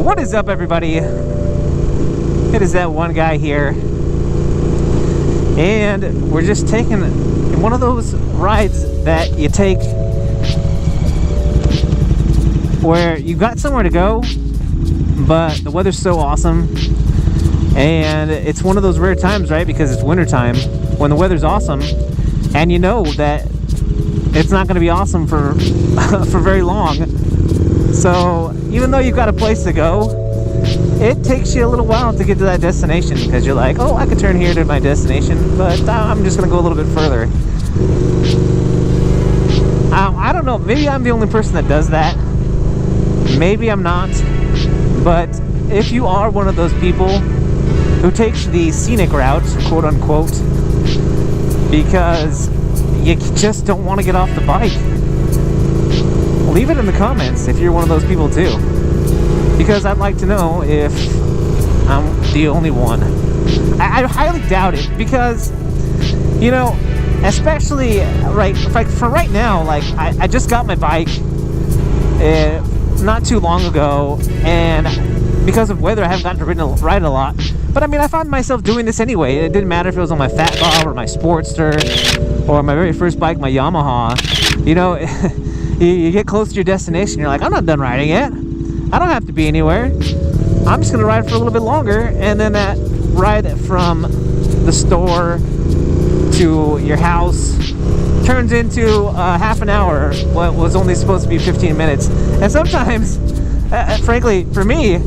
What is up, everybody? It is that one guy here, and we're just taking one of those rides that you take where you've got somewhere to go, but the weather's so awesome, and it's one of those rare times, right? Because it's winter time when the weather's awesome, and you know that it's not going to be awesome for for very long. So even though you've got a place to go, it takes you a little while to get to that destination, because you're like, oh, I could turn here to my destination, but I'm just going to go a little bit further. I don't know, maybe I'm the only person that does that. Maybe I'm not. But if you are one of those people who takes the scenic route, quote unquote, because you just don't want to get off the bike, leave it in the comments if you're one of those people too, because I'd like to know if I'm the only one. I highly doubt it, because, you know, especially for right now, like I just got my bike not too long ago, and because of weather I haven't gotten to ride a lot. But I mean, I found myself doing this anyway. It didn't matter if it was on my Fat Bob or my Sportster or my very first bike, my Yamaha. You know, you get close to your destination, you're like, I'm not done riding yet. I don't have to be anywhere. I'm just gonna ride for a little bit longer, and then that ride from the store to your house turns into half an hour, what was only supposed to be 15 minutes. And sometimes, frankly, for me,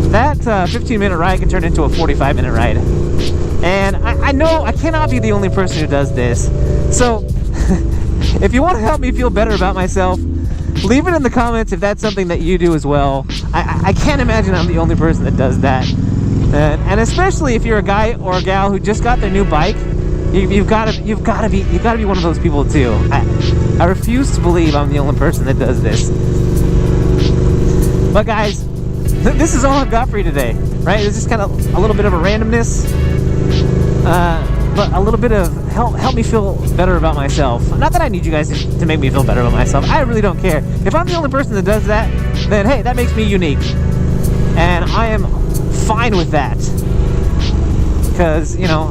that 15-minute ride can turn into a 45-minute ride. And I know I cannot be the only person who does this. So if you want to help me feel better about myself, leave it in the comments if that's something that you do as well. I can't imagine I'm the only person that does that. And especially if you're a guy or a gal who just got their new bike, you've got to be one of those people too. I refuse to believe I'm the only person that does this. But guys, this is all I've got for you today, right? It's just kind of a little bit of a randomness, but a little bit of help me feel better about myself. Not that I need you guys to make me feel better about myself. I really don't care. If I'm the only person that does that, then hey, that makes me unique, and I am fine with that. Because, you know,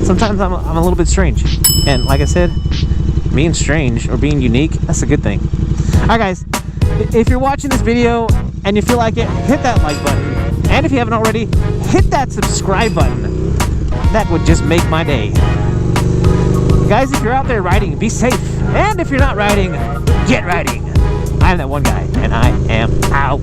sometimes I'm a little bit strange, and like I said, being strange or being unique, that's a good thing. Alright guys, if you're watching this video and you feel like it, hit that like button, and if you haven't already, hit that subscribe button. That would just make my day. Guys, if you're out there riding, be safe, and if you're not riding, get riding. I'm that one guy, and I am out.